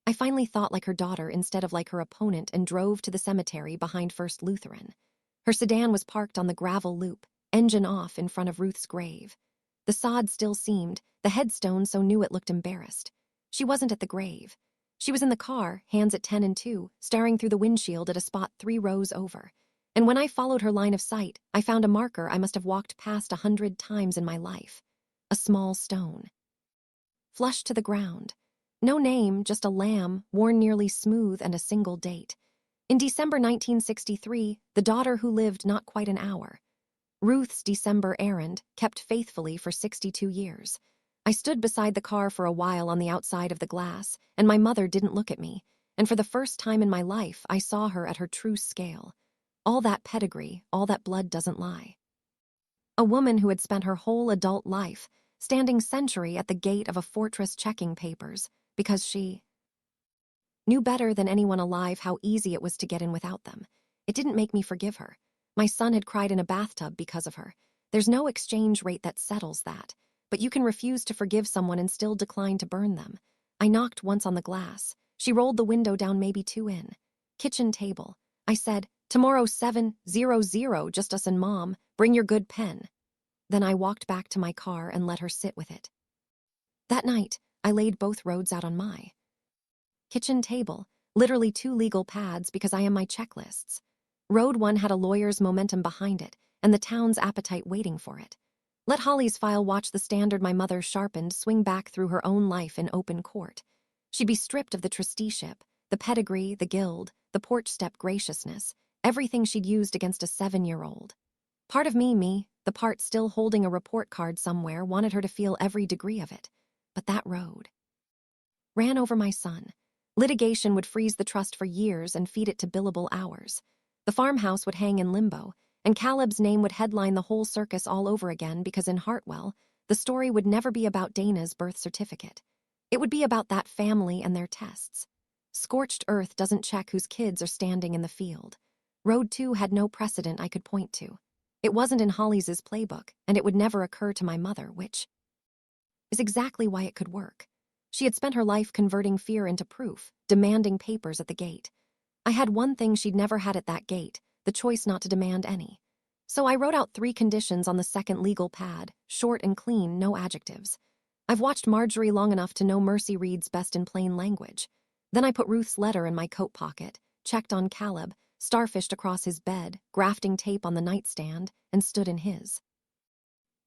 I finally thought like her daughter instead of like her opponent and drove to the cemetery behind First Lutheran. Her sedan was parked on the gravel loop, engine off in front of Ruth's grave. The sod still seamed, the headstone so new it looked embarrassed. She wasn't at the grave. She was in the car, hands at 10 and 2, staring through the windshield at a spot 3 rows over. And when I followed her line of sight, I found a marker I must have walked past 100 times in my life. A small stone. Flush to the ground. No name, just a lamb, worn nearly smooth, and a single date. In December 1963, the daughter who lived not quite an hour. Ruth's December errand, kept faithfully for 62 years. I stood beside the car for a while on the outside of the glass, and my mother didn't look at me, and for the first time in my life, I saw her at her true scale. All that pedigree, all that blood doesn't lie. A woman who had spent her whole adult life standing sentry at the gate of a fortress checking papers, because she knew better than anyone alive how easy it was to get in without them. It didn't make me forgive her. My son had cried in a bathtub because of her. There's no exchange rate that settles that, but you can refuse to forgive someone and still decline to burn them. I knocked once on the glass. She rolled the window down, maybe 2 in. Kitchen table. I said, tomorrow 7:00, just us and Mom. Bring your good pen. Then I walked back to my car and let her sit with it. That night, I laid both roads out on my kitchen table, literally 2 legal pads because I am my checklists. Road 1 had a lawyer's momentum behind it, and the town's appetite waiting for it. Let Holly's file watch the standard my mother sharpened swing back through her own life in open court. She'd be stripped of the trusteeship, the pedigree, the guild, the porch step graciousness, everything she'd used against a 7-year-old. Part of me, the part still holding a report card somewhere, wanted her to feel every degree of it. But that road ran over my son. Litigation would freeze the trust for years and feed it to billable hours. The farmhouse would hang in limbo, and Caleb's name would headline the whole circus all over again because in Hartwell, the story would never be about Dana's birth certificate. It would be about that family and their tests. Scorched earth doesn't check whose kids are standing in the field. Road 2 had no precedent I could point to. It wasn't in Holly's playbook, and it would never occur to my mother, which is exactly why it could work. She had spent her life converting fear into proof, demanding papers at the gate. I had one thing she'd never had at that gate, the choice not to demand any. So I wrote out 3 conditions on the second legal pad, short and clean, no adjectives. I've watched Marjorie long enough to know Mercy reads best in plain language. Then I put Ruth's letter in my coat pocket, checked on Caleb, starfished across his bed, grafting tape on the nightstand, and stood in his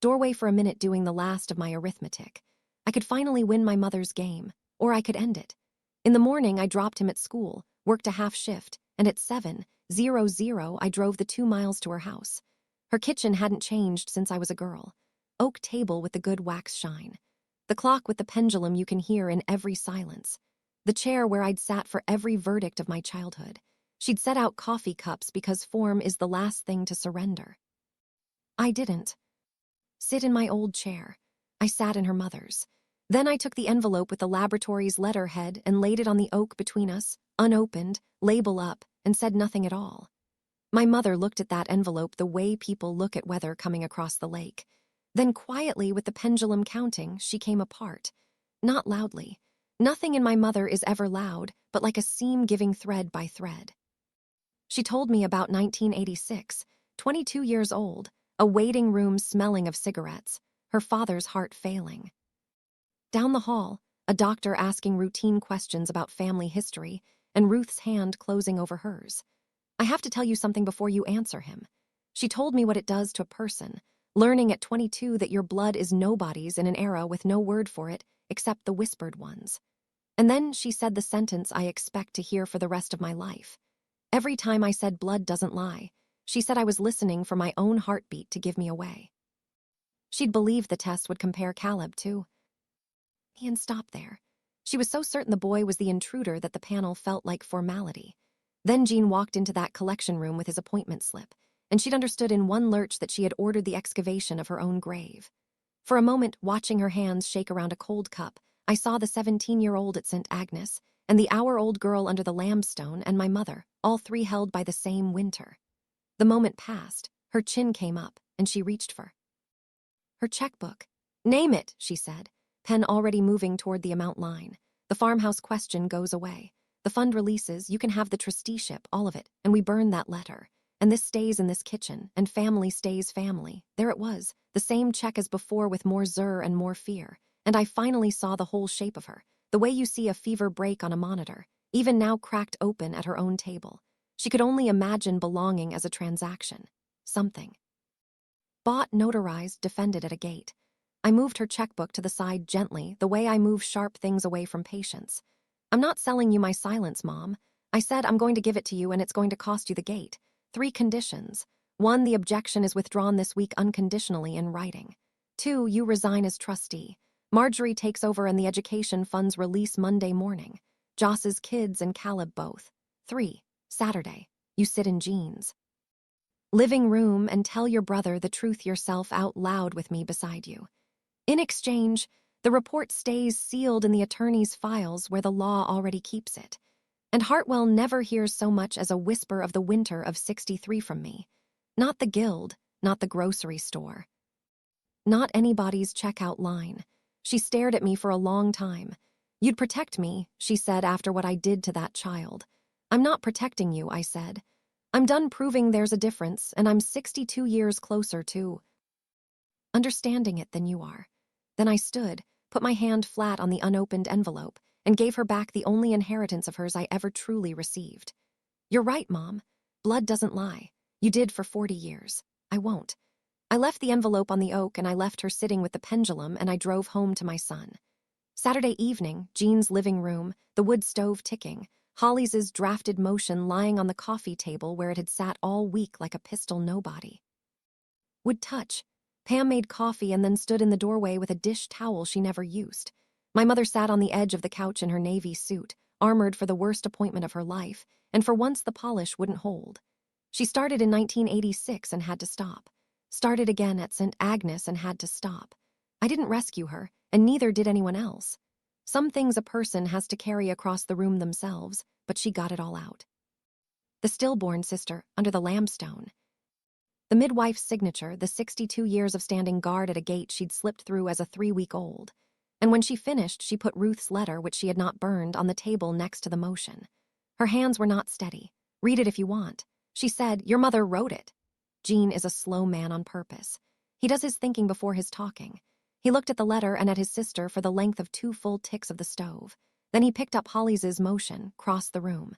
doorway for a minute doing the last of my arithmetic. I could finally win my mother's game, or I could end it. In the morning, I dropped him at school, worked a half shift, and at 7:00 I drove the 2 miles to her house. Her kitchen hadn't changed since I was a girl. Oak table with the good wax shine. The clock with the pendulum you can hear in every silence. The chair where I'd sat for every verdict of my childhood. She'd set out coffee cups because form is the last thing to surrender. I didn't sit in my old chair. I sat in her mother's. Then I took the envelope with the laboratory's letterhead and laid it on the oak between us, unopened, label up, and said nothing at all. My mother looked at that envelope the way people look at weather coming across the lake. Then quietly, with the pendulum counting, she came apart. Not loudly. Nothing in my mother is ever loud, but like a seam giving thread by thread. She told me about 1986, 22 years old, a waiting room smelling of cigarettes, her father's heart failing. Down the hall, a doctor asking routine questions about family history, and Ruth's hand closing over hers. I have to tell you something before you answer him. She told me what it does to a person, learning at 22 that your blood is nobody's in an era with no word for it except the whispered ones. And then she said the sentence I expect to hear for the rest of my life. Every time I said blood doesn't lie, she said I was listening for my own heartbeat to give me away. She'd believed the test would compare Caleb to me and stop there. She was so certain the boy was the intruder that the panel felt like formality. Then Jean walked into that collection room with his appointment slip, and she'd understood in one lurch that she had ordered the excavation of her own grave. For a moment, watching her hands shake around a cold cup, I saw the 17-year-old at St. Agnes, and the hour-old girl under the lambstone, and my mother, all 3 held by the same winter. The moment passed, her chin came up, and she reached for her checkbook. "Name it," she said, pen already moving toward the amount line. The farmhouse question goes away. The fund releases, you can have the trusteeship, all of it, and we burn that letter. And this stays in this kitchen, and family stays family. There it was, the same check as before with more zir and more fear. And I finally saw the whole shape of her, the way you see a fever break on a monitor, even now cracked open at her own table. She could only imagine belonging as a transaction. Something. Bought, notarized, defended at a gate. I moved her checkbook to the side gently, the way I move sharp things away from patience. "I'm not selling you my silence, Mom. I said I'm going to give it to you and it's going to cost you the gate. 3 conditions. 1, the objection is withdrawn this week unconditionally in writing. 2, you resign as trustee. Marjorie takes over and the education funds release Monday morning. Joss's kids and Caleb both. 3, Saturday, you sit in Jean's living room and tell your brother the truth yourself out loud with me beside you. In exchange, the report stays sealed in the attorney's files where the law already keeps it. And Hartwell never hears so much as a whisper of the winter of '63 from me. Not the guild, not the grocery store. Not anybody's checkout line. She stared at me for a long time. You'd protect me, she said after what I did to that child. I'm not protecting you, I said. I'm done proving there's a difference, and I'm 62 years closer to understanding it than you are. Then I stood, put my hand flat on the unopened envelope, and gave her back the only inheritance of hers I ever truly received. You're right, Mom. Blood doesn't lie. You did for 40 years. I won't. I left the envelope on the oak and I left her sitting with the pendulum and I drove home to my son. Saturday evening, Jean's living room, the wood stove ticking, Holly's drafted motion lying on the coffee table where it had sat all week like a pistol nobody would touch. Pam made coffee and then stood in the doorway with a dish towel she never used. My mother sat on the edge of the couch in her navy suit, armored for the worst appointment of her life, and for once the polish wouldn't hold. She started in 1986 and had to stop. Started again at St. Agnes and had to stop. I didn't rescue her, and neither did anyone else. Some things a person has to carry across the room themselves, but she got it all out. The stillborn sister, under the lambstone. The midwife's signature, the 62 years of standing guard at a gate she'd slipped through as a 3-week-old. And when she finished, she put Ruth's letter, which she had not burned, on the table next to the motion. Her hands were not steady. "Read it if you want." She said, "Your mother wrote it." Gene is a slow man on purpose. He does his thinking before his talking. He looked at the letter and at his sister for the length of 2 full ticks of the stove. Then he picked up Holly's motion, crossed the room,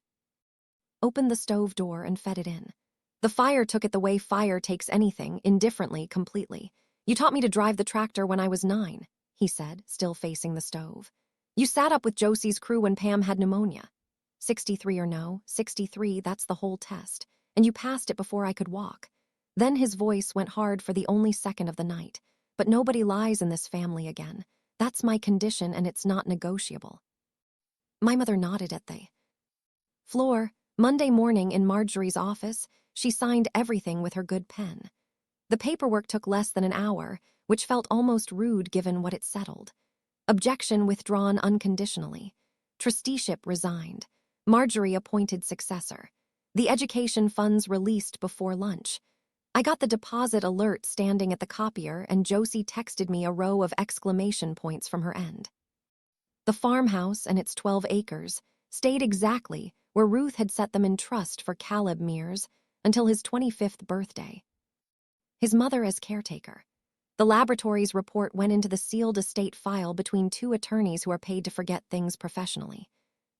opened the stove door, and fed it in. The fire took it the way fire takes anything, indifferently, completely. "You taught me to drive the tractor when I was 9, he said, still facing the stove. "You sat up with Josie's crew when Pam had pneumonia. 63 or no, 63, that's the whole test. And you passed it before I could walk." Then his voice went hard for the only second of the night. "But nobody lies in this family again. That's my condition, and it's not negotiable." My mother nodded at the floor. Monday morning in Marjorie's office, she signed everything with her good pen. The paperwork took less than an hour, which felt almost rude given what it settled. Objection withdrawn unconditionally. Trusteeship resigned. Marjorie appointed successor. The education funds released before lunch. I got the deposit alert standing at the copier, and Josie texted me a row of exclamation points from her end. The farmhouse and its 12 acres stayed exactly where Ruth had set them in trust for Caleb Mears until his 25th birthday. His mother as caretaker. The laboratory's report went into the sealed estate file between 2 attorneys who are paid to forget things professionally.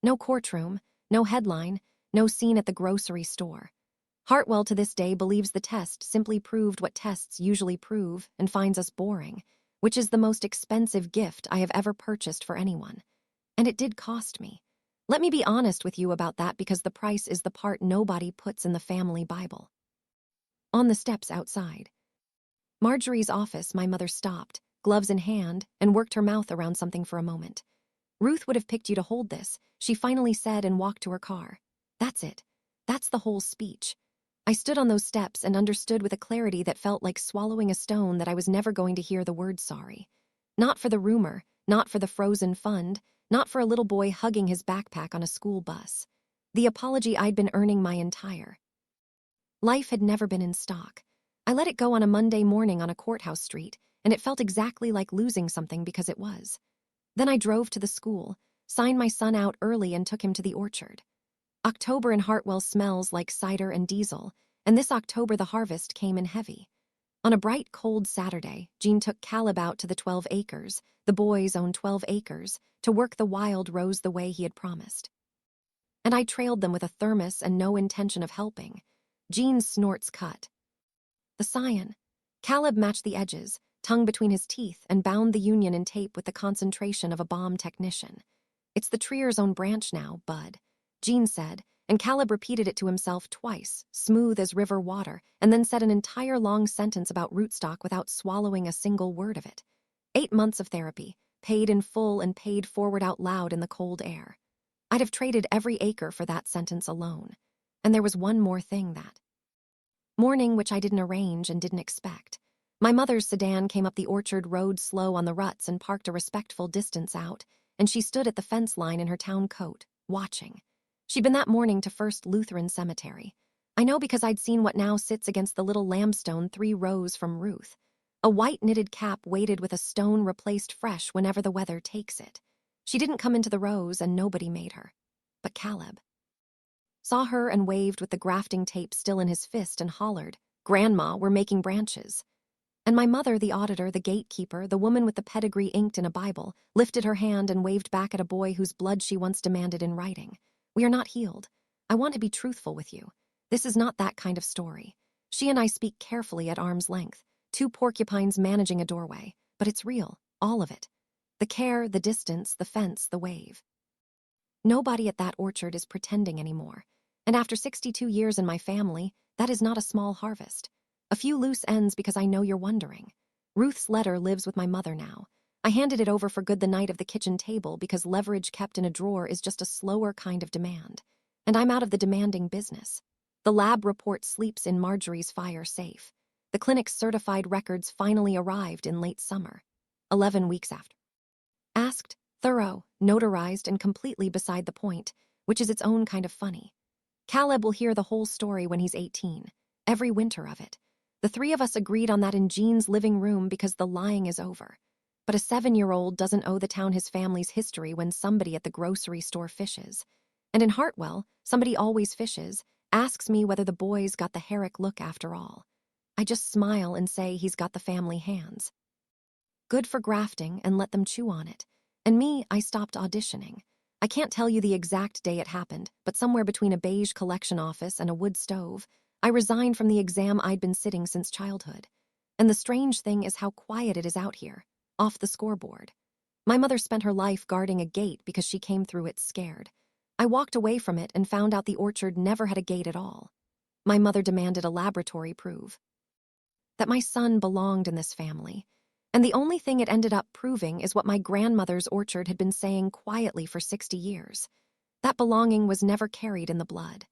No courtroom, no headline, no scene at the grocery store. Hartwell to this day believes the test simply proved what tests usually prove and finds us boring, which is the most expensive gift I have ever purchased for anyone. And it did cost me. Let me be honest with you about that, because the price is the part nobody puts in the family Bible. On the steps outside Marjorie's office, my mother stopped, gloves in hand, and worked her mouth around something for a moment. "Ruth would have picked you to hold this," she finally said, and walked to her car. "That's it. That's the whole speech." I stood on those steps and understood with a clarity that felt like swallowing a stone that I was never going to hear the word sorry. Not for the rumor, not for the frozen fund, not for a little boy hugging his backpack on a school bus. The apology I'd been earning my entire life had never been in stock. I let it go on a Monday morning on a courthouse street, and it felt exactly like losing something because it was. Then I drove to the school, signed my son out early, and took him to the orchard. October in Hartwell smells like cider and diesel, and this October the harvest came in heavy. On a bright, cold Saturday, Jean took Caleb out to the 12 acres, the boys own 12 acres, to work the wild rose the way he had promised. And I trailed them with a thermos and no intention of helping. Jean's snorts cut the cyan. Caleb matched the edges, tongue between his teeth, and bound the union in tape with the concentration of a bomb technician. "It's the Trier's own branch now, bud," Jean said, and Caleb repeated it to himself twice, smooth as river water, and then said an entire long sentence about rootstock without swallowing a single word of it. 8 months of therapy, paid in full and paid forward out loud in the cold air. I'd have traded every acre for that sentence alone. And there was one more thing that morning which I didn't arrange and didn't expect. My mother's sedan came up the orchard road slow on the ruts and parked a respectful distance out, and she stood at the fence line in her town coat, watching. She'd been that morning to First Lutheran Cemetery. I know because I'd seen what now sits against the little lambstone 3 rows from Ruth. A white knitted cap weighted with a stone replaced fresh whenever the weather takes it. She didn't come into the rows, and nobody made her. But Caleb saw her and waved with the grafting tape still in his fist and hollered, "Grandma, we're making branches." And my mother, the auditor, the gatekeeper, the woman with the pedigree inked in a Bible, lifted her hand and waved back at a boy whose blood she once demanded in writing. "We are not healed. I want to be truthful with you. This is not that kind of story. She and I speak carefully at arm's length, 2 porcupines managing a doorway, but it's real, all of it. The care, the distance, the fence, the wave. Nobody at that orchard is pretending anymore. And after 62 years in my family, that is not a small harvest. A few loose ends because I know you're wondering. Ruth's letter lives with my mother now. I handed it over for good the night of the kitchen table because leverage kept in a drawer is just a slower kind of demand. And I'm out of the demanding business. The lab report sleeps in Marjorie's fire safe. The clinic's certified records finally arrived in late summer, 11 weeks after. Asked, thorough, notarized, and completely beside the point, which is its own kind of funny. Caleb will hear the whole story when he's 18, every winter of it. The three of us agreed on that in Jean's living room because the lying is over. But a 7-year-old doesn't owe the town his family's history when somebody at the grocery store fishes. And in Hartwell, somebody always fishes, asks me whether the boys got the Herrick look after all. I just smile and say he's got the family hands. Good for grafting and let them chew on it. And me, I stopped auditioning. I can't tell you the exact day it happened, but somewhere between a beige collection office and a wood stove, I resigned from the exam I'd been sitting since childhood. And the strange thing is how quiet it is out here, off the scoreboard. My mother spent her life guarding a gate because she came through it scared. I walked away from it and found out the orchard never had a gate at all. My mother demanded a laboratory prove that my son belonged in this family. And the only thing it ended up proving is what my grandmother's orchard had been saying quietly for 60 years. That belonging was never carried in the blood.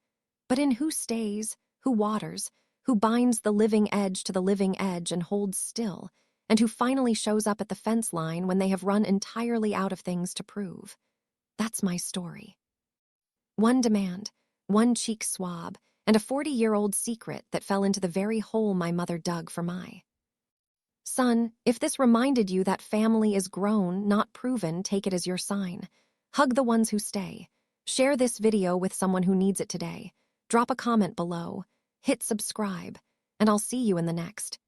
But in who stays, who waters, who binds the living edge to the living edge and holds still, and who finally shows up at the fence line when they have run entirely out of things to prove. That's my story. One demand, one cheek swab, and a 40-year-old secret that fell into the very hole my mother dug for my son. If this reminded you that family is grown, not proven, take it as your sign. Hug the ones who stay. Share this video with someone who needs it today. Drop a comment below. Hit subscribe. And I'll see you in the next.